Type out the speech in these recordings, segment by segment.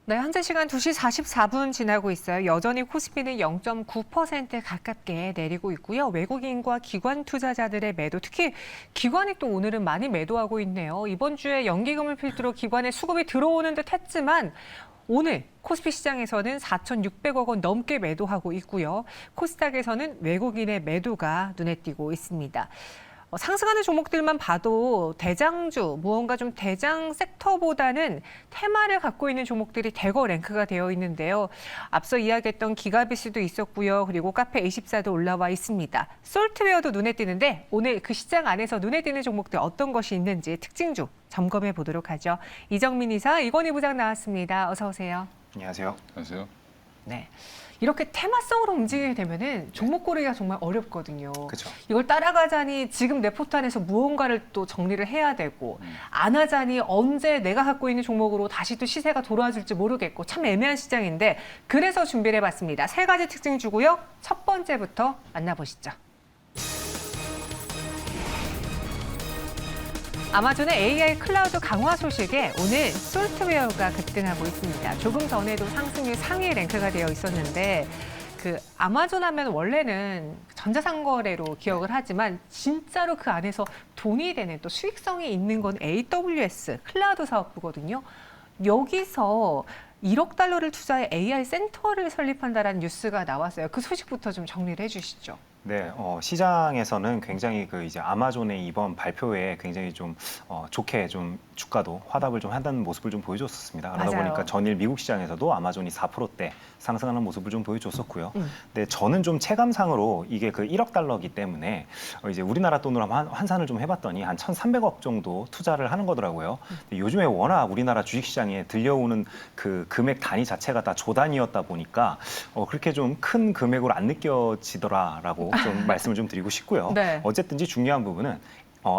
네, 현재 시간 2시 44분 지나고 있어요. 여전히 코스피는 0.9% 가깝게 내리고 있고요. 외국인과 기관 투자자들의 매도, 특히 기관이 또 오늘은 많이 매도하고 있네요. 이번 주에 연기금을 필두로 기관의 수급이 들어오는 듯 했지만 오늘 코스피 시장에서는 4,600억 원 넘게 매도하고 있고요. 코스닥에서는 외국인의 매도가 눈에 띄고 있습니다. 상승하는 종목들만 봐도 대장주, 무언가 좀 대장 섹터보다는 테마를 갖고 있는 종목들이 대거 랭크가 되어 있는데요. 앞서 이야기했던 기가비스도 있었고요. 그리고 카페24도 올라와 있습니다. 솔트웨어도 눈에 띄는데 오늘 그 시장 안에서 눈에 띄는 종목들 어떤 것이 있는지 특징주 점검해 보도록 하죠. 이정민 이사, 이건희 부장 나왔습니다. 어서 오세요. 안녕하세요. 안녕하세요. 네. 이렇게 테마성으로 움직이게 되면은 종목 고르기가 정말 어렵거든요. 그렇죠. 이걸 따라가자니 지금 내 포탄에서 무언가를 또 정리를 해야 되고 안 하자니 언제 내가 갖고 있는 종목으로 다시 또 시세가 돌아줄지 모르겠고 참 애매한 시장인데 그래서 준비를 해봤습니다. 세 가지 특징 주고요. 첫 번째부터 만나보시죠. 아마존의 AI 클라우드 강화 소식에 오늘 솔트웨어가 급등하고 있습니다. 조금 전에도 상승률 상위 랭크가 되어 있었는데 그 아마존 하면 원래는 전자상거래로 기억을 하지만 진짜로 그 안에서 돈이 되는 또 수익성이 있는 건 AWS 클라우드 사업부거든요. 여기서 1억 달러를 투자해 AI 센터를 설립한다라는 뉴스가 나왔어요. 그 소식부터 좀 정리를 해주시죠. 네, 시장에서는 굉장히 이제 아마존의 이번 발표에 굉장히 좀 좋게 좀 주가도 화답을 좀 한다는 모습을 좀 보여줬었습니다. 그러다 맞아요. 보니까 전일 미국 시장에서도 아마존이 4%대 상승하는 모습을 좀 보여줬었고요. 근데 저는 좀 체감상으로 이게 그 1억 달러이기 때문에 이제 우리나라 돈으로 환산을 좀 해봤더니 한 1,300억 정도 투자를 하는 거더라고요. 근데 요즘에 워낙 우리나라 주식시장에 들려오는 그 금액 단위 자체가 다 조 단위였다 보니까 그렇게 좀 큰 금액으로 안 느껴지더라라고 좀 말씀을 좀 드리고 싶고요. 네. 어쨌든지 중요한 부분은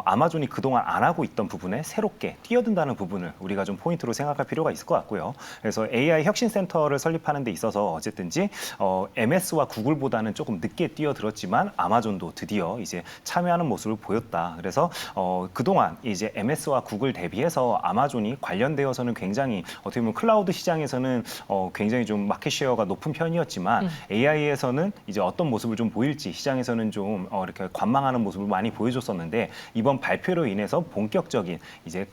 아마존이 그동안 안 하고 있던 부분에 새롭게 뛰어든다는 부분을 우리가 좀 포인트로 생각할 필요가 있을 것 같고요. 그래서 AI 혁신센터를 설립하는 데 있어서 어쨌든지 MS와 구글보다는 조금 늦게 뛰어들었지만 아마존도 드디어 이제 참여하는 모습을 보였다. 그래서 그동안 이제 MS와 구글 대비해서 아마존이 관련되어서는 굉장히 어떻게 보면 클라우드 시장에서는 굉장히 좀 마켓쉐어가 높은 편이었지만 AI에서는 이제 어떤 모습을 좀 보일지 시장에서는 좀 이렇게 관망하는 모습을 많이 보여줬었는데 이번 발표로 인해서 본격적인 이제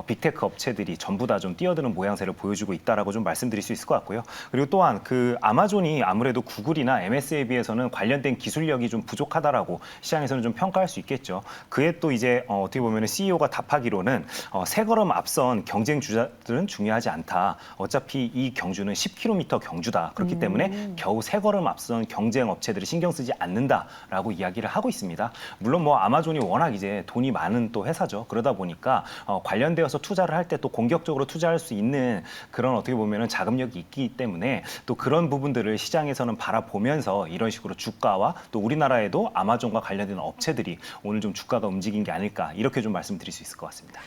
빅테크 업체들이 전부 다 좀 뛰어드는 모양새를 보여주고 있다라고 좀 말씀드릴 수 있을 것 같고요. 그리고 또한 그 아마존이 아무래도 구글이나 MS에 비해서는 관련된 기술력이 좀 부족하다라고 시장에서는 좀 평가할 수 있겠죠. 그에 또 이제 어떻게 보면 CEO가 답하기로는 세 걸음 앞선 경쟁 주자들은 중요하지 않다. 어차피 이 경주는 10km 경주다. 그렇기 때문에 겨우 세 걸음 앞선 경쟁 업체들이 신경 쓰지 않는다라고 이야기를 하고 있습니다. 물론 뭐 아마존이 워낙 이제 돈이 많은 또 회사죠. 그러다 보니까 관련되어서 투자를 할 때 또 공격적으로 투자할 수 있는 그런 어떻게 보면은 자금력이 있기 때문에 또 그런 부분들을 시장에서는 바라보면서 이런 식으로 주가와 또 우리나라에도 아마존과 관련된 업체들이 오늘 좀 주가가 움직인 게 아닐까 이렇게 좀 말씀드릴 수 있을 것 같습니다.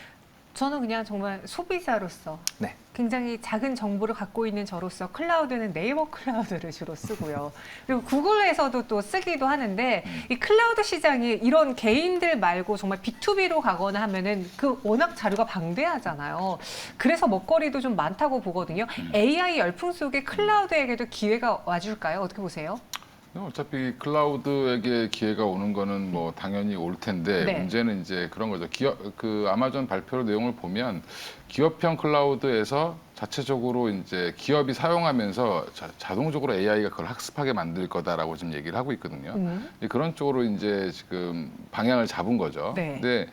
저는 그냥 정말 소비자로서 네. 굉장히 작은 정보를 갖고 있는 저로서 클라우드는 네이버 클라우드를 주로 쓰고요. 그리고 구글에서도 또 쓰기도 하는데 이 클라우드 시장이 이런 개인들 말고 정말 B2B로 가거나 하면은 그 워낙 자료가 방대하잖아요. 그래서 먹거리도 좀 많다고 보거든요. AI 열풍 속에 클라우드에게도 기회가 와줄까요? 어떻게 보세요? 어차피 클라우드에게 기회가 오는 거는 뭐 당연히 올 텐데 네. 문제는 이제 그런 거죠. 아마존 발표 내용을 보면 기업형 클라우드에서 자체적으로 이제 기업이 사용하면서 자동적으로 AI가 그걸 학습하게 만들 거다라고 지금 얘기를 하고 있거든요. 그런 쪽으로 이제 지금 방향을 잡은 거죠. 네. 근데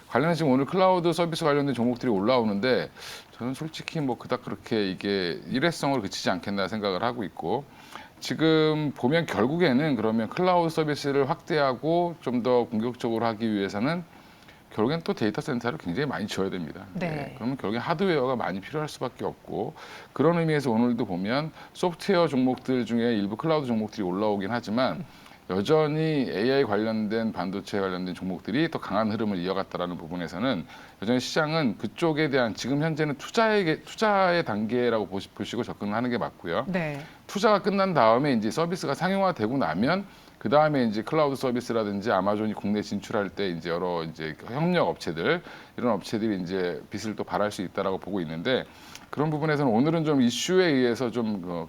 관련해서 지금 오늘 클라우드 서비스 관련된 종목들이 올라오는데 저는 솔직히 뭐 그닥 그렇게 이게 일회성으로 그치지 않겠나 생각을 하고 있고 지금 보면 결국에는 그러면 클라우드 서비스를 확대하고 좀 더 공격적으로 하기 위해서는 결국엔 또 데이터 센터를 굉장히 많이 지어야 됩니다. 네. 그러면 결국엔 하드웨어가 많이 필요할 수밖에 없고 그런 의미에서 오늘도 보면 소프트웨어 종목들 중에 일부 클라우드 종목들이 올라오긴 하지만 여전히 AI 관련된 반도체 관련된 종목들이 더 강한 흐름을 이어갔다라는 부분에서는 여전히 시장은 그쪽에 대한 지금 현재는 투자의 단계라고 보시고 접근을 하는 게 맞고요. 네. 투자가 끝난 다음에 이제 서비스가 상용화되고 나면 그 다음에 이제 클라우드 서비스라든지 아마존이 국내 진출할 때 이제 여러 이제 협력 업체들 이런 업체들이 이제 빛을 또 발할 수 있다라고 보고 있는데 그런 부분에서는 오늘은 좀 이슈에 의해서 좀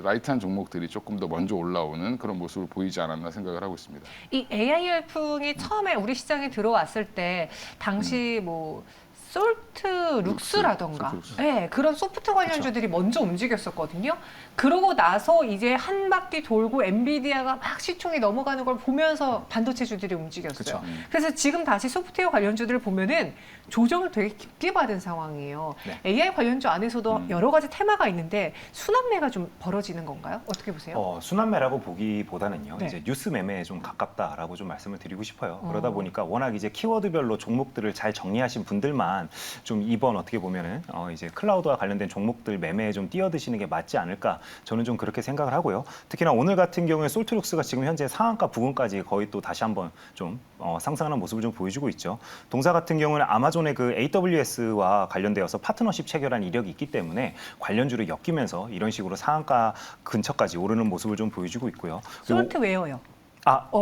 라이트한 종목들이 조금 더 먼저 올라오는 그런 모습을 보이지 않았나 생각을 하고 있습니다. 이 AI 열풍이 처음에 우리 시장에 들어왔을 때 당시 뭐 솔트 룩스라던가 솔트 룩스. 네, 그런 소프트 관련주들이 먼저 움직였었거든요. 그러고 나서 이제 한 바퀴 돌고 엔비디아가 막 시총이 넘어가는 걸 보면서 반도체주들이 움직였어요. 그쵸. 그래서 지금 다시 소프트웨어 관련주들을 보면은 조정을 되게 깊게 받은 상황이에요. 네. AI 관련주 안에서도 여러 가지 테마가 있는데 순환매가 좀 벌어지는 건가요? 어떻게 보세요? 순환매라고 보기보다는요. 네. 이제 뉴스 매매에 좀 가깝다라고 좀 말씀을 드리고 싶어요. 어. 그러다 보니까 워낙 이제 키워드별로 종목들을 잘 정리하신 분들만 좀 이번 어떻게 보면은 이제 클라우드와 관련된 종목들 매매에 좀 뛰어드시는 게 맞지 않을까 저는 좀 그렇게 생각을 하고요. 특히나 오늘 같은 경우에 솔트룩스가 지금 현재 상한가 부근까지 거의 또 다시 한번 좀 상승하는 모습을 좀 보여주고 있죠. 동사 같은 경우는 아마존의 그 AWS와 관련되어서 파트너십 체결한 이력이 있기 때문에 관련주를 엮이면서 이런 식으로 상한가 근처까지 오르는 모습을 좀 보여주고 있고요. 그리고 솔트웨어요.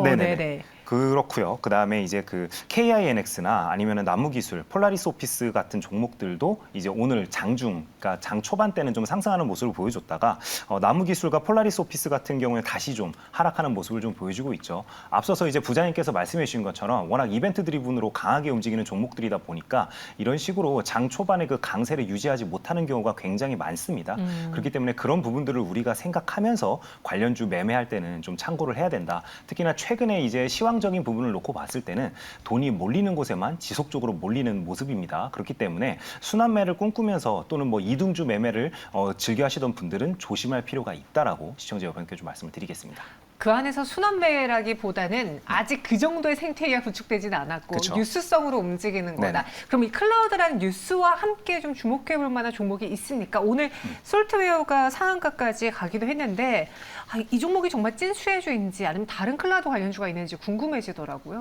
네네. 네네. 그렇고요. 그다음에 이제 그 KINX나 아니면은 나무기술, 폴라리스 오피스 같은 종목들도 이제 오늘 장중, 그러니까 장 초반 때는 좀 상승하는 모습을 보여줬다가 나무기술과 폴라리스 오피스 같은 경우에 다시 좀 하락하는 모습을 좀 보여주고 있죠. 앞서서 이제 부장님께서 말씀해 주신 것처럼 워낙 이벤트 드리븐으로 강하게 움직이는 종목들이다 보니까 이런 식으로 장 초반에 그 강세를 유지하지 못하는 경우가 굉장히 많습니다. 그렇기 때문에 그런 부분들을 우리가 생각하면서 관련주 매매할 때는 좀 참고를 해야 된다. 특히나 최근에 이제 시황적인 부분을 놓고 봤을 때는 돈이 몰리는 곳에만 지속적으로 몰리는 모습입니다. 그렇기 때문에 순환매를 꿈꾸면서 또는 뭐 이등주 매매를 즐겨 하시던 분들은 조심할 필요가 있다라고 시청자 여러분께 좀 말씀을 드리겠습니다. 그 안에서 순환매라기보다는 아직 그 정도의 생태계가 구축되지는 않았고 그쵸. 뉴스성으로 움직이는 거다. 네네. 그럼 이 클라우드라는 뉴스와 함께 좀 주목해 볼 만한 종목이 있으니까 오늘 솔트웨어가 상한가까지 가기도 했는데 이 종목이 정말 찐수혜주인지 아니면 다른 클라우드 관련주가 있는지 궁금해지더라고요.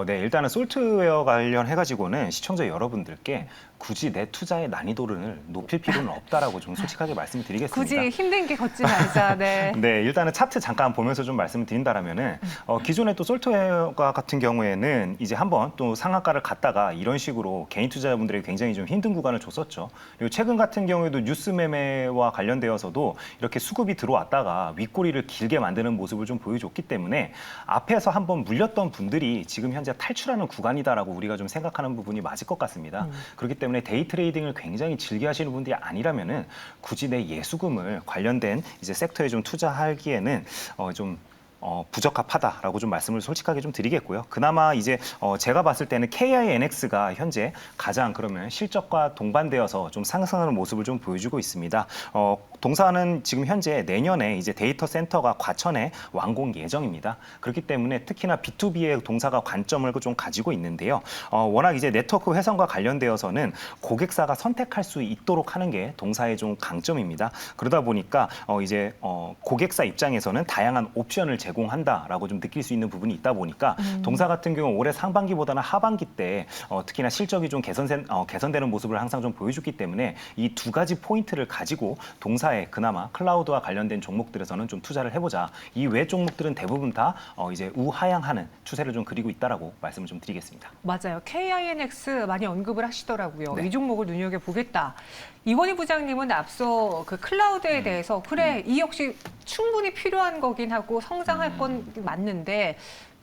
네, 일단은 솔트웨어 관련해가지고는 시청자 여러분들께 굳이 내 투자의 난이도를 높일 필요는 없다라고 좀 솔직하게 말씀을 드리겠습니다. 굳이 힘든 게 걷지 말자. 네. 네, 일단은 차트 잠깐 보면서 좀 말씀을 드린다라면은 기존에 또 솔트웨어 같은 경우에는 이제 한번 또 상한가를 갔다가 이런 식으로 개인 투자자분들에게 굉장히 좀 힘든 구간을 줬었죠. 그리고 최근 같은 경우에도 뉴스 매매와 관련되어서도 이렇게 수급이 들어왔다가 윗꼬리를 길게 만드는 모습을 좀 보여줬기 때문에 앞에서 한번 물렸던 분들이 지금 현재 탈출하는 구간이다라고 우리가 좀 생각하는 부분이 맞을 것 같습니다. 그렇기 때문에 데이 트레이딩을 굉장히 즐겨 하시는 분들이 아니라면은 굳이 내 예수금을 관련된 이제 섹터에 좀 투자하기에는 좀 부적합하다라고 좀 말씀을 솔직하게 좀 드리겠고요. 그나마 이제 제가 봤을 때는 KINX가 현재 가장 그러면 실적과 동반되어서 좀 상승하는 모습을 좀 보여주고 있습니다. 동사는 지금 현재 내년에 이제 데이터 센터가 과천에 완공 예정입니다. 그렇기 때문에 특히나 B2B의 동사가 관점을 좀 가지고 있는데요. 워낙 이제 네트워크 회선과 관련되어서는 고객사가 선택할 수 있도록 하는 게 동사의 좀 강점입니다. 그러다 보니까 이제 고객사 입장에서는 다양한 옵션을 제공한다라고 좀 느낄 수 있는 부분이 있다 보니까 동사 같은 경우 올해 상반기보다는 하반기 때 특히나 실적이 좀 개선되는 모습을 항상 좀 보여줬기 때문에 이 두 가지 포인트를 가지고 동사에 그나마 클라우드와 관련된 종목들에서는 좀 투자를 해보자. 이 외 종목들은 대부분 다 이제 우하향하는 추세를 좀 그리고 있다라고 말씀을 좀 드리겠습니다. 맞아요. KINX 많이 언급을 하시더라고요. 네. 이 종목을 눈여겨보겠다. 이건희 부장님은 앞서 그 클라우드에 대해서 그래 이 역시 충분히 필요한 거긴 하고 성장할 건 맞는데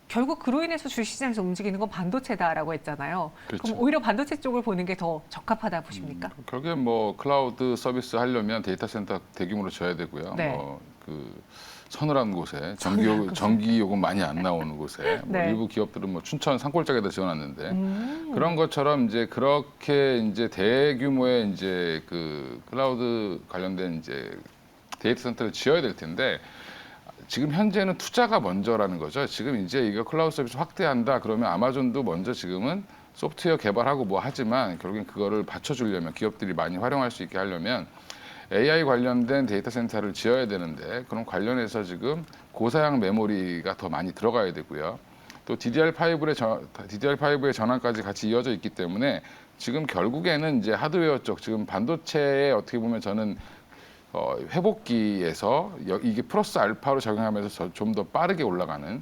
결국 그로 인해서 주식시장에서 움직이는 건 반도체다라고 했잖아요. 그렇죠. 그럼 오히려 반도체 쪽을 보는 게 더 적합하다 보십니까? 결국에 뭐 클라우드 서비스 하려면 데이터 센터 대규모로 져야 되고요. 네. 그 서늘한 곳에 전기 요금 많이 안 나오는 곳에 뭐 네. 일부 기업들은 뭐 춘천 산골짜기에다 지어놨는데 그런 것처럼 이제 그렇게 이제 대규모의 이제 그 클라우드 관련된 이제 데이터 센터를 지어야 될 텐데 지금 현재는 투자가 먼저라는 거죠. 지금 이제 이거 클라우드 서비스 확대한다 그러면 아마존도 먼저 지금은 소프트웨어 개발하고 뭐 하지만 결국엔 그거를 받쳐주려면 기업들이 많이 활용할 수 있게 하려면 AI 관련된 데이터 센터를 지어야 되는데 그럼 관련해서 지금 고사양 메모리가 더 많이 들어가야 되고요. 또 DDR5의 전환까지 같이 이어져 있기 때문에 지금 결국에는 이제 하드웨어 쪽 지금 반도체에 어떻게 보면 저는 회복기에서 이게 플러스 알파로 작용하면서 좀 더 빠르게 올라가는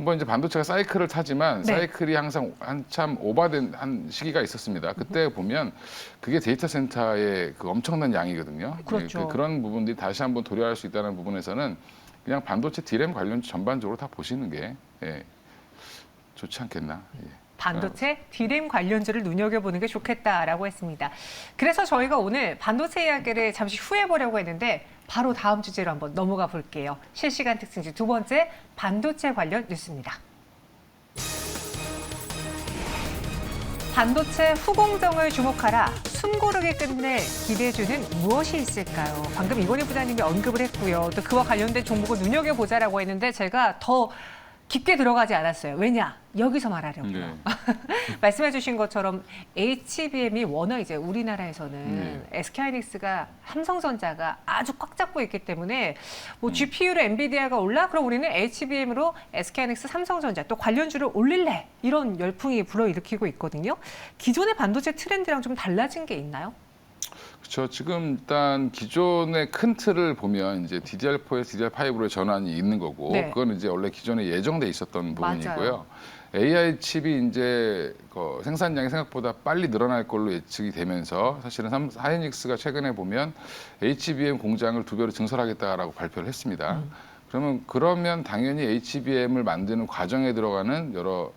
한번 이제 반도체가 사이클을 타지만 네. 사이클이 항상 한참 오버된 한 시기가 있었습니다. 그때 보면 그게 데이터 센터의 그 엄청난 양이거든요. 그렇죠. 그런 부분들이 다시 한번 도래할 수 있다는 부분에서는 그냥 반도체 D램 관련 전반적으로 다 보시는 게 좋지 않겠나. 반도체 D램 관련주를 눈여겨보는 게 좋겠다라고 했습니다. 그래서 저희가 오늘 반도체 이야기를 잠시 후에 보려고 했는데 바로 다음 주제로 한번 넘어가 볼게요. 실시간 특징주 두 번째 반도체 관련 뉴스입니다. 반도체 후공정을 주목하라. 숨고르게 끝낼 기대주는 무엇이 있을까요? 방금 이건희 부장님이 언급을 했고요. 또 그와 관련된 종목을 눈여겨보자라고 했는데 제가 더 깊게 들어가지 않았어요. 왜냐? 여기서 말하려고요. 네. 말씀해 주신 것처럼 HBM이 워낙 이제 우리나라에서는 SK하이닉스가 삼성전자가 아주 꽉 잡고 있기 때문에 뭐 GPU로 엔비디아가 올라? 그럼 우리는 HBM으로 SK하이닉스, 삼성전자 또 관련주를 올릴래? 이런 열풍이 불어일으키고 있거든요. 기존의 반도체 트렌드랑 좀 달라진 게 있나요? 그렇죠. 지금 일단 기존의 큰 틀을 보면 이제 DDR4에서 DDR5로 전환이 있는 거고, 네. 그건 이제 원래 기존에 예정돼 있었던 부분이고요. 맞아요. AI 칩이 이제 생산량이 생각보다 빨리 늘어날 걸로 예측이 되면서 사실은 하이닉스가 최근에 보면 HBM 공장을 2배로 증설하겠다라고 발표를 했습니다. 그러면 당연히 HBM을 만드는 과정에 들어가는 여러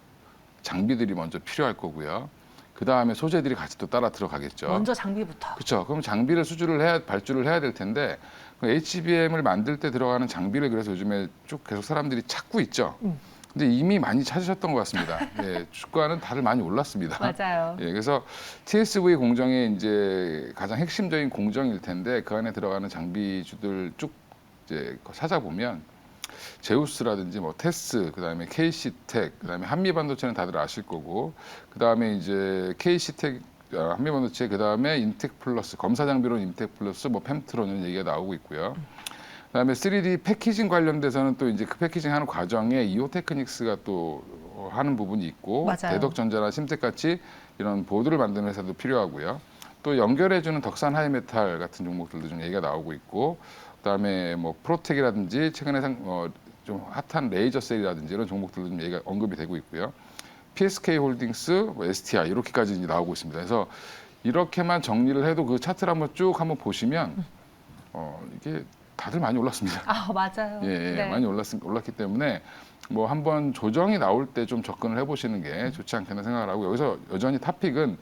장비들이 먼저 필요할 거고요. 그 다음에 소재들이 같이 또 따라 들어가겠죠. 먼저 장비부터. 그렇죠. 그럼 장비를 발주를 해야 될 텐데 그 HBM을 만들 때 들어가는 장비를 그래서 요즘에 쭉 계속 사람들이 찾고 있죠. 근데 이미 많이 찾으셨던 것 같습니다. 주가는 다들 많이 올랐습니다. 맞아요. 그래서 TSV 공정이 이제 가장 핵심적인 공정일 텐데 그 안에 들어가는 장비주들 쭉 이제 찾아보면 제우스라든지 뭐 테스, 그다음에 KC텍, 그다음에 한미반도체는 다들 아실 거고, 그다음에 이제 KC텍, 한미반도체, 그다음에 인텍플러스, 검사 장비로는 인텍플러스, 뭐 펨트론 이런 얘기가 나오고 있고요. 그다음에 3D 패키징 관련돼서는 또 이제 그 패키징 하는 과정에 이오테크닉스가 또 하는 부분이 있고, 맞아요. 대덕전자나 심텍 같이 이런 보드를 만드는 회사도 필요하고요. 또 연결해주는 덕산 하이메탈 같은 종목들도 좀 얘기가 나오고 있고, 그다음에 뭐 프로텍이라든지 최근에 좀 핫한 레이저 셀이라든지 이런 종목들도 좀 얘기가 언급이 되고 있고요. PSK 홀딩스, 뭐 STI 이렇게까지 이제 나오고 있습니다. 그래서 이렇게만 정리를 해도 그 차트를 한번 보시면 이게 다들 많이 올랐습니다. 아, 맞아요. 네. 많이 올랐기 때문에 뭐 한번 조정이 나올 때 좀 접근을 해보시는 게 좋지 않겠나 생각을 하고, 여기서 여전히 탑픽은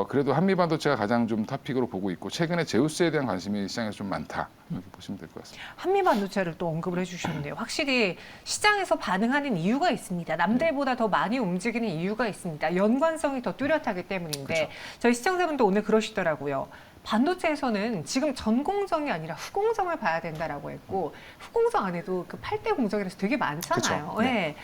그래도 한미반도체가 가장 좀 탑픽으로 보고 있고, 최근에 제우스에 대한 관심이 시장에서 좀 많다 이렇게 보시면 될 것 같습니다. 한미반도체를 또 언급을 해주셨는데요. 확실히 시장에서 반응하는 이유가 있습니다. 남들보다 더 많이 움직이는 이유가 있습니다. 연관성이 더 뚜렷하기 때문인데 그렇죠. 저희 시청자분도 오늘 그러시더라고요. 반도체에서는 지금 전공정이 아니라 후공정을 봐야 된다라고 했고, 후공정 안에도 그 8대 공정이라서 되게 많잖아요. 그쵸. 네.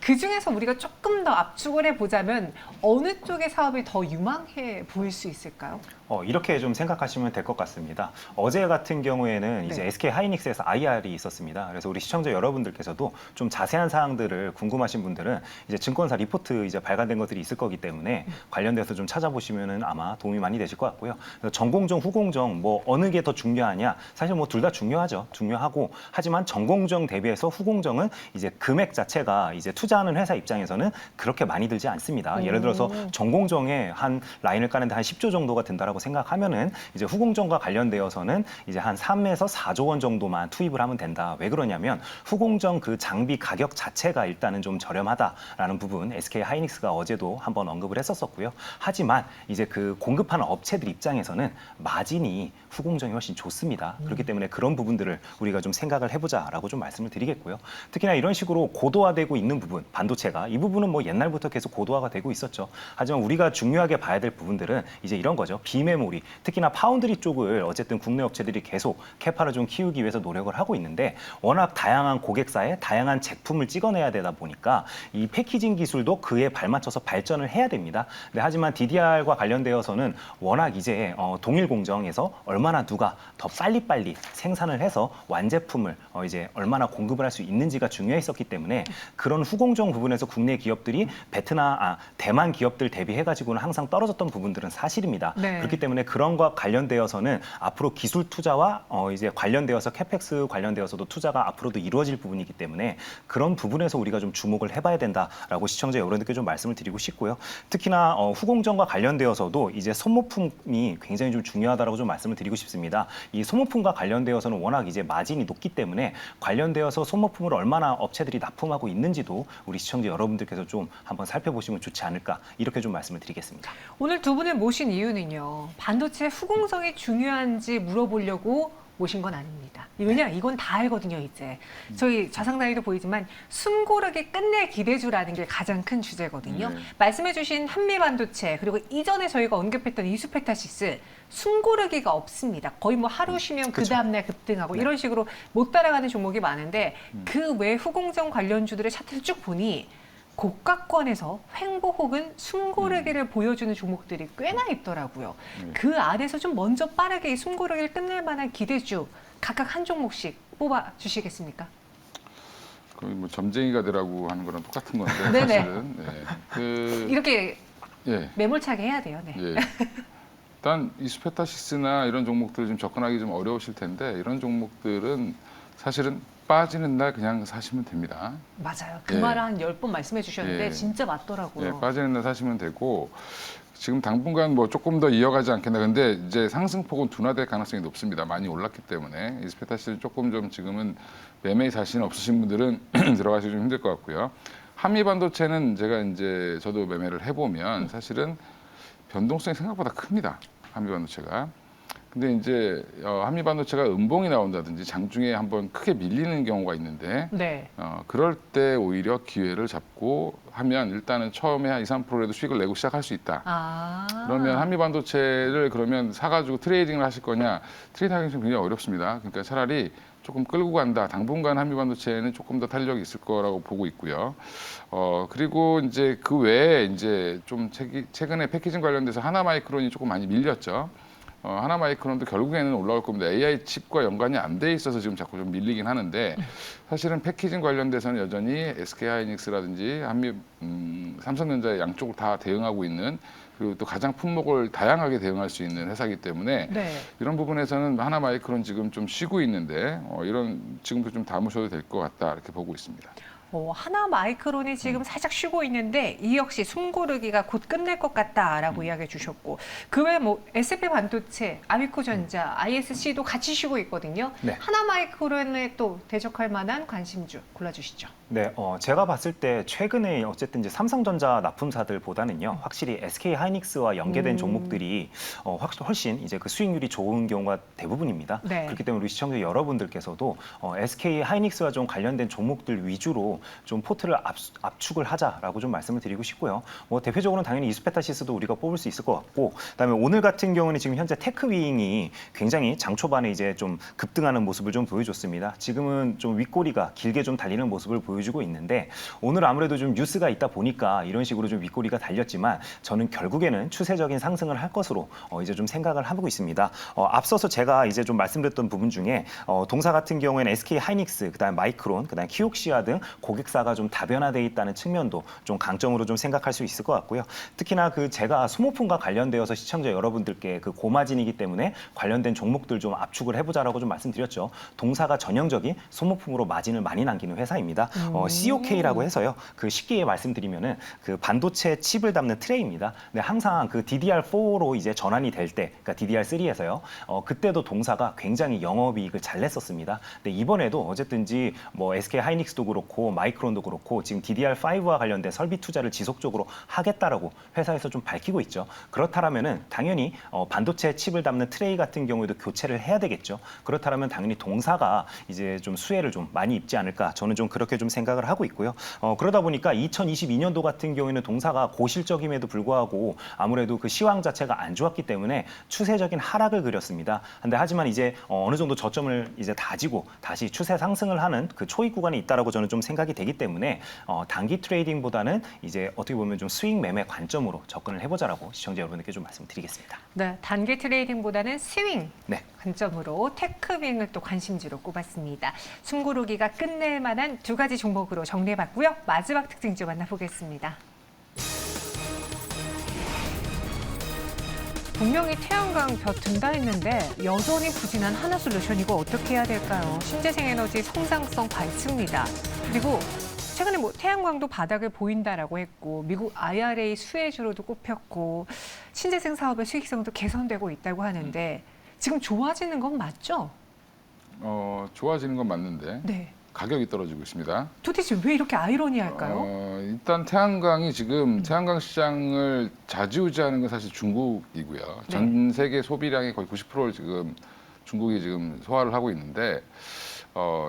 그 중에서 우리가 조금 더 압축을 해보자면 어느 쪽의 사업이 더 유망해 보일 수 있을까요? 이렇게 좀 생각하시면 될 것 같습니다. 어제 같은 경우에는 이제 네. SK 하이닉스에서 IR이 있었습니다. 그래서 우리 시청자 여러분들께서도 좀 자세한 사항들을 궁금하신 분들은 이제 증권사 리포트 이제 발간된 것들이 있을 거기 때문에 관련돼서 좀 찾아보시면은 아마 도움이 많이 되실 것 같고요. 그래서 전공정, 후공정 뭐 어느 게 더 중요하냐? 사실 뭐 둘 다 중요하죠. 중요하고, 하지만 전공정 대비해서 후공정은 이제 금액 자체가 이제 투자하는 회사 입장에서는 그렇게 많이 들지 않습니다. 예를 들어서 전공정에 한 라인을 까는데 한 10조 정도가 든다라고 생각하면은 이제 후공정과 관련되어서는 이제 한 3에서 4조 원 정도만 투입을 하면 된다. 왜 그러냐면 후공정 그 장비 가격 자체가 일단은 좀 저렴하다라는 부분 SK 하이닉스가 어제도 한번 언급을 했었었고요. 하지만 이제 그 공급하는 업체들 입장에서는 마진이 후공정이 훨씬 좋습니다. 그렇기 때문에 그런 부분들을 우리가 좀 생각을 해보자라고 좀 말씀을 드리겠고요. 특히나 이런 식으로 고도화되고 있는 부분, 반도체가 이 부분은 뭐 옛날부터 계속 고도화가 되고 있었죠. 하지만 우리가 중요하게 봐야 될 부분들은 이제 이런 거죠. 비메모리, 특히나 파운드리 쪽을 어쨌든 국내 업체들이 계속 캐파를 좀 키우기 위해서 노력을 하고 있는데, 워낙 다양한 고객사에 다양한 제품을 찍어내야 되다 보니까 이 패키징 기술도 그에 발맞춰서 발전을 해야 됩니다. 근데 하지만 DDR과 관련되어서는 워낙 이제 동일 공정에서 얼마나 누가 더 빨리빨리 생산을 해서 완제품을 이제 얼마나 공급을 할 수 있는지가 중요했었기 때문에 그런 후공정 부분에서 국내 기업들이 대만 기업들 대비해가지고는 항상 떨어졌던 부분들은 사실입니다. 네. 그렇기 그렇기 때문에 그런 것과 관련되어서는 앞으로 기술 투자와 이제 관련되어서 캐펙스 관련되어서도 투자가 앞으로도 이루어질 부분이기 때문에 그런 부분에서 우리가 좀 주목을 해봐야 된다라고 시청자 여러분들께 좀 말씀을 드리고 싶고요. 특히나 후공정과 관련되어서도 이제 소모품이 굉장히 좀 중요하다라고 좀 말씀을 드리고 싶습니다. 이 소모품과 관련되어서는 워낙 이제 마진이 높기 때문에 관련되어서 소모품을 얼마나 업체들이 납품하고 있는지도 우리 시청자 여러분들께서 좀 한번 살펴보시면 좋지 않을까 이렇게 좀 말씀을 드리겠습니다. 오늘 두 분을 모신 이유는요. 반도체 후공정이 중요한지 물어보려고 모신 건 아닙니다. 왜냐? 이건 다 알거든요, 이제. 저희 자상나이도 보이지만 숨고르기 끝낼 기대주라는 게 가장 큰 주제거든요. 말씀해 주신 한미반도체 그리고 이전에 저희가 언급했던 이수페타시스 숨고르기가 없습니다. 거의 뭐 하루 쉬면 그 다음날 급등하고 이런 식으로 못 따라가는 종목이 많은데 그 외 후공정 관련주들의 차트를 쭉 보니 고가권에서 횡보 혹은 숨고르기를 보여주는 종목들이 꽤나 있더라고요. 그 안에서 좀 먼저 빠르게 이 숨고르기를 끝낼 만한 기대주 각각 한 종목씩 뽑아 주시겠습니까? 거의 뭐 점쟁이가 되라고 하는 거랑 똑같은 건데 네네. 사실은 이렇게 예. 매몰차게 해야 돼요. 네. 예. 일단 이수페타시스나 이런 종목들 좀 접근하기 좀 어려우실 텐데 이런 종목들은 사실은 빠지는 날 그냥 사시면 됩니다. 맞아요. 그 예. 말을 한 10번 말씀해 주셨는데 예. 진짜 맞더라고요. 예, 빠지는 날 사시면 되고 지금 당분간 뭐 조금 더 이어가지 않겠나. 근데 이제 상승폭은 둔화될 가능성이 높습니다. 많이 올랐기 때문에 이스페타시스 조금 좀 지금은 매매 자신 없으신 분들은 들어가시기 좀 힘들 것 같고요. 한미반도체는 제가 이제 저도 매매를 해보면 사실은 변동성이 생각보다 큽니다. 한미반도체가. 근데 이제 한미반도체가 음봉이 나온다든지 장중에 한번 크게 밀리는 경우가 있는데 네. 그럴 때 오히려 기회를 잡고 하면 일단은 처음에 한 2, 3%라도 수익을 내고 시작할 수 있다. 그러면 한미반도체를 그러면 사가지고 트레이딩을 하실 거냐? 트레이딩하기 좀 굉장히 어렵습니다. 그러니까 차라리 조금 끌고 간다. 당분간 한미반도체는 조금 더 탄력이 있을 거라고 보고 있고요. 그리고 이제 그 외에 이제 좀 최근에 패키징 관련돼서 하나마이크론이 조금 많이 밀렸죠. 하나마이크론도 결국에는 올라올 겁니다. AI 칩과 연관이 안 돼 있어서 지금 자꾸 좀 밀리긴 하는데 사실은 패키징 관련돼서는 여전히 SK하이닉스라든지 삼성전자 양쪽을 다 대응하고 있는 그리고 또 가장 품목을 다양하게 대응할 수 있는 회사이기 때문에 네. 이런 부분에서는 하나마이크론 지금 좀 쉬고 있는데 이런 지금도 좀 담으셔도 될 것 같다 이렇게 보고 있습니다. 하나마이크론이 지금 살짝 쉬고 있는데 이 역시 숨고르기가 곧 끝날 것 같다라고 이야기해 주셨고 그 외에 뭐 SP반도체, 아미코전자, ISC도 같이 쉬고 있거든요. 네. 하나마이크론에 또 대적할 만한 관심주 골라주시죠. 네, 제가 봤을 때 최근에 어쨌든 이제 삼성전자 납품사들보다는요, 확실히 SK 하이닉스와 연계된 종목들이 훨씬 이제 그 수익률이 좋은 경우가 대부분입니다. 네. 그렇기 때문에 우리 시청자 여러분들께서도 SK 하이닉스와 좀 관련된 종목들 위주로 좀 포트를 압축을 하자라고 좀 말씀을 드리고 싶고요. 뭐 대표적으로는 당연히 이수페타시스도 우리가 뽑을 수 있을 것 같고, 그다음에 오늘 같은 경우는 지금 현재 테크윙이 굉장히 장 초반에 이제 좀 급등하는 모습을 좀 보여줬습니다. 지금은 좀 윗꼬리가 길게 좀 달리는 모습을 보여주고 있는데 오늘 아무래도 좀 뉴스가 있다 보니까 이런 식으로 좀 윗꼬리가 달렸지만 저는 결국에는 추세적인 상승을 할 것으로 이제 좀 생각을 하고 있습니다. 앞서서 제가 이제 좀 말씀드렸던 부분 중에 동사 같은 경우에는 SK 하이닉스, 그다음 마이크론, 그다음 키옥시아 등 고객사가 좀 다변화되어 있다는 측면도 좀 강점으로 좀 생각할 수 있을 것 같고요. 특히나 그 제가 소모품과 관련되어서 시청자 여러분들께 그 고마진이기 때문에 관련된 종목들 좀 압축을 해보자라고 좀 말씀드렸죠. 동사가 전형적인 소모품으로 마진을 많이 남기는 회사입니다. COK라고 해서요. 그 쉽게 말씀드리면은 그 반도체 칩을 담는 트레이입니다. 근데 항상 그 DDR4로 이제 전환이 될 때, 그러니까 DDR3에서요. 그때도 동사가 굉장히 영업이익을 잘 냈었습니다. 근데 이번에도 어쨌든지 뭐 SK 하이닉스도 그렇고 마이크론도 그렇고 지금 DDR5와 관련된 설비 투자를 지속적으로 하겠다라고 회사에서 좀 밝히고 있죠. 그렇다면은 당연히 반도체 칩을 담는 트레이 같은 경우에도 교체를 해야 되겠죠. 그렇다면 당연히 동사가 이제 좀 수혜를 좀 많이 입지 않을까. 저는 좀 그렇게 좀 생각을 하고 있고요. 그러다 보니까 2022년도 같은 경우에는 동사가 고실적임에도 불구하고 아무래도 그 시황 자체가 안 좋았기 때문에 추세적인 하락을 그렸습니다. 근데 하지만 이제 어느 정도 저점을 이제 다지고 다시 추세 상승을 하는 그 초입 구간이 있다라고 저는 좀 생각이 되기 때문에 단기 트레이딩보다는 이제 어떻게 보면 좀 수익 매매 관점으로 접근을 해보자라고 시청자 여러분께 좀 말씀드리겠습니다. 네, 단기 트레이딩보다는 스윙 네. 관점으로 테크윙을 또 관심지로 꼽았습니다. 숨고르기가 끝낼 만한 두 가지 종목으로 정리해봤고요. 마지막 특징주 만나보겠습니다. 분명히 태양광 벼 든다 했는데 여전히 부진한 하나솔루션 이거 어떻게 해야 될까요? 신재생 에너지 성장성 밝습니다. 그리고 최근에 뭐 태양광도 바닥을 보인다라고 했고 미국 IRA 수혜주로도 꼽혔고 신재생 사업의 수익성도 개선되고 있다고 하는데 지금 좋아지는 건 맞죠? 좋아지는 건 맞는데 네. 가격이 떨어지고 있습니다. 도대체 왜 이렇게 아이러니할까요? 일단 태양광이 지금 태양광 시장을 좌지우지하는 건 사실 중국이고요. 네. 전 세계 소비량의 거의 90%를 지금 중국이 지금 소화를 하고 있는데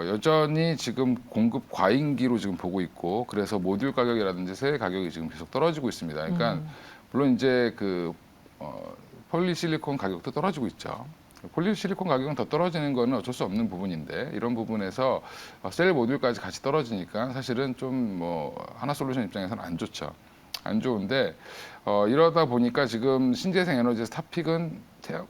여전히 지금 공급 과잉기로 지금 보고 있고 그래서 모듈 가격이라든지 셀 가격이 지금 계속 떨어지고 있습니다. 그러니까 물론 이제 그 폴리실리콘 가격도 떨어지고 있죠. 폴리실리콘 가격은 더 떨어지는 거는 어쩔 수 없는 부분인데 이런 부분에서 셀 모듈까지 같이 떨어지니까 사실은 좀 뭐 하나솔루션 입장에서는 안 좋죠. 안 좋은데 이러다 보니까 지금 신재생 에너지에서 탑픽은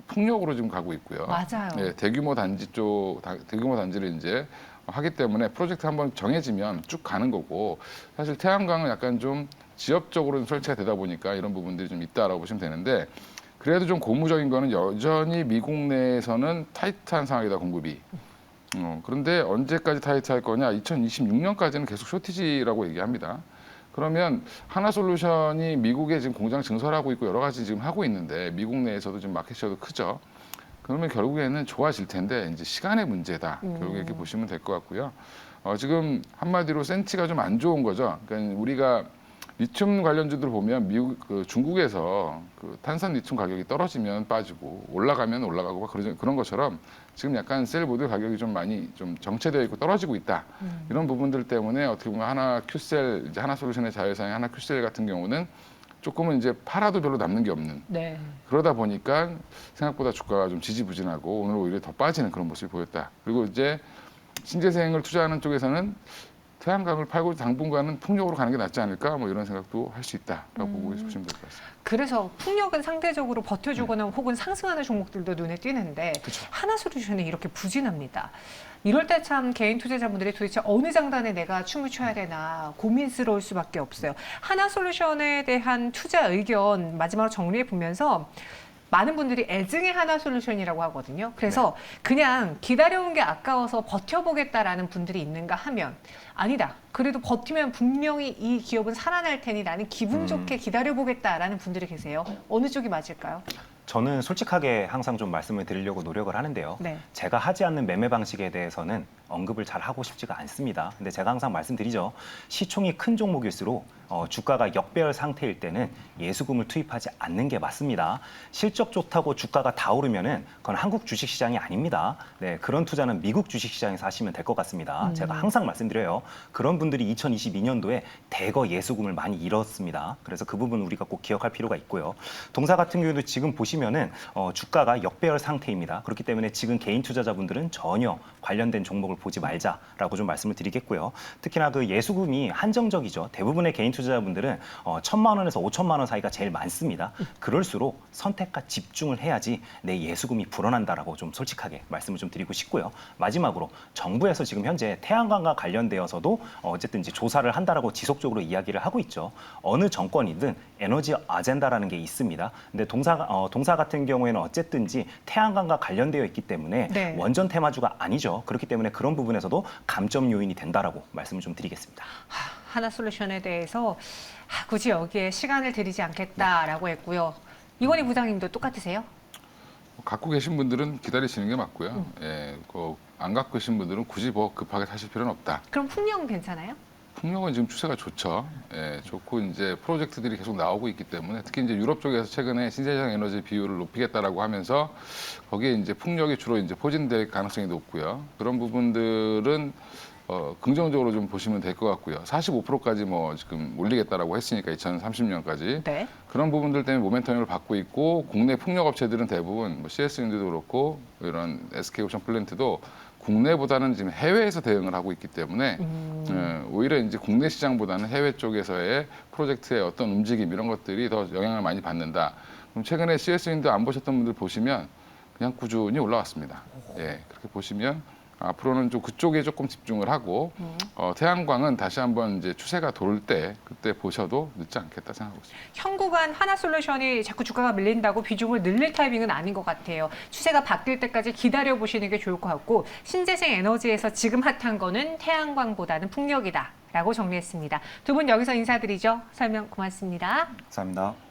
풍력으로 지금 가고 있고요. 맞아요. 네, 대규모 단지를 이제 하기 때문에 프로젝트 한번 정해지면 쭉 가는 거고 사실 태양광은 약간 좀 지역적으로 설치가 되다 보니까 이런 부분들이 좀 있다라고 보시면 되는데 그래도 좀 고무적인 거는 여전히 미국 내에서는 타이트한 상황이다 공급이. 그런데 언제까지 타이트할 거냐? 2026년까지는 계속 쇼티지라고 얘기합니다. 그러면 하나솔루션이 미국에 지금 공장 증설하고 있고 여러 가지 지금 하고 있는데 미국 내에서도 지금 마켓시어도 크죠. 그러면 결국에는 좋아질 텐데 이제 시간의 문제다. 결국에 이렇게 보시면 될 것 같고요. 지금 한마디로 센치가 좀 안 좋은 거죠. 그러니까 우리가 리튬 관련주들 보면 중국에서 그 탄산 리튬 가격이 떨어지면 빠지고 올라가면 올라가고 막 그런 것처럼 지금 약간 셀 모듈 가격이 좀 많이 좀 정체되어 있고 떨어지고 있다. 이런 부분들 때문에 어떻게 보면 하나 큐셀 이제 하나솔루션의 자회사인 하나 큐셀 같은 경우는 조금은 이제 팔아도 별로 남는 게 없는. 네. 그러다 보니까 생각보다 주가가 좀 지지부진하고 오늘 오히려 더 빠지는 그런 모습이 보였다. 그리고 이제 신재생을 투자하는 쪽에서는 태양광을 팔고 당분간은 풍력으로 가는 게 낫지 않을까 뭐 이런 생각도 할 수 있다라고 보고 보시면 될 것 같습니다. 그래서 풍력은 상대적으로 버텨주거나 혹은 상승하는 종목들도 눈에 띄는데 하나솔루션이 이렇게 부진합니다. 이럴 때 참 개인 투자자분들이 도대체 어느 장단에 내가 춤을 춰야 되나 고민스러울 수밖에 없어요. 하나솔루션에 대한 투자 의견 마지막으로 정리해 보면서 많은 분들이 애증의 하나솔루션이라고 하거든요. 그래서 그냥 기다려온 게 아까워서 버텨보겠다라는 분들이 있는가 하면 아니다. 그래도 버티면 분명히 이 기업은 살아날 테니 나는 기분 좋게 기다려보겠다라는 분들이 계세요. 어느 쪽이 맞을까요? 저는 솔직하게 항상 좀 말씀을 드리려고 노력을 하는데요. 네. 제가 하지 않는 매매 방식에 대해서는 언급을 잘 하고 싶지가 않습니다. 근데 제가 항상 말씀드리죠. 시총이 큰 종목일수록 주가가 역배열 상태일 때는 예수금을 투입하지 않는 게 맞습니다. 실적 좋다고 주가가 다 오르면은 그건 한국 주식시장이 아닙니다. 네, 그런 투자는 미국 주식시장에서 하시면 될 것 같습니다. 제가 항상 말씀드려요. 그런 분들이 2022년도에 대거 예수금을 많이 잃었습니다. 그래서 그 부분 우리가 꼭 기억할 필요가 있고요. 동사 같은 경우도 지금 보시면은 주가가 역배열 상태입니다. 그렇기 때문에 지금 개인 투자자분들은 전혀 관련된 종목을 보지 말자라고 좀 말씀을 드리겠고요. 특히나 그 예수금이 한정적이죠. 대부분의 개인 투자자분들은 1,000만 원에서 5천만 원 사이가 제일 많습니다. 그럴수록 선택과 집중을 해야지 내 예수금이 불어난다라고 좀 솔직하게 말씀을 좀 드리고 싶고요. 마지막으로 정부에서 지금 현재 태양광과 관련되어서도 어쨌든 이제 조사를 한다라고 지속적으로 이야기를 하고 있죠. 어느 정권이든 에너지 아젠다라는 게 있습니다. 근데 동사 같은 경우에는 어쨌든지 태양광과 관련되어 있기 때문에 네. 원전 테마주가 아니죠. 그렇기 때문에 그런 부분에서도 감점 요인이 된다라고 말씀을 좀 드리겠습니다. 하나솔루션에 대해서 굳이 여기에 시간을 들이지 않겠다라고 했고요. 이건희 부장님도 똑같으세요? 갖고 계신 분들은 기다리시는 게 맞고요. 안 갖고 계신 분들은 굳이 뭐 급하게 사실 필요는 없다. 그럼 풍력은 괜찮아요? 풍력은 지금 추세가 좋죠. 좋고 이제 프로젝트들이 계속 나오고 있기 때문에 특히 이제 유럽 쪽에서 최근에 신재생 에너지 비율을 높이겠다라고 하면서 거기에 이제 풍력이 주로 이제 포진될 가능성이 높고요. 그런 부분들은 긍정적으로 좀 보시면 될 것 같고요. 45%까지 뭐 지금 올리겠다라고 했으니까 2030년까지 네. 그런 부분들 때문에 모멘텀을 받고 있고 국내 풍력 업체들은 대부분 뭐 CS윈드도 그렇고 이런 SK오션 플랜트도 국내보다는 지금 해외에서 대응을 하고 있기 때문에 오히려 이제 국내 시장보다는 해외 쪽에서의 프로젝트의 어떤 움직임 이런 것들이 더 영향을 많이 받는다. 그럼 최근에 CS윈드 안 보셨던 분들 보시면 그냥 꾸준히 올라왔습니다. 그렇게 보시면 앞으로는 좀 그쪽에 조금 집중을 하고 태양광은 다시 한번 이제 추세가 돌 때 그때 보셔도 늦지 않겠다 생각하고 있습니다. 현구간 하나솔루션이 자꾸 주가가 밀린다고 비중을 늘릴 타이밍은 아닌 것 같아요. 추세가 바뀔 때까지 기다려 보시는 게 좋을 것 같고 신재생 에너지에서 지금 핫한 거는 태양광보다는 풍력이다 라고 정리했습니다. 두 분 여기서 인사드리죠. 설명 고맙습니다. 감사합니다.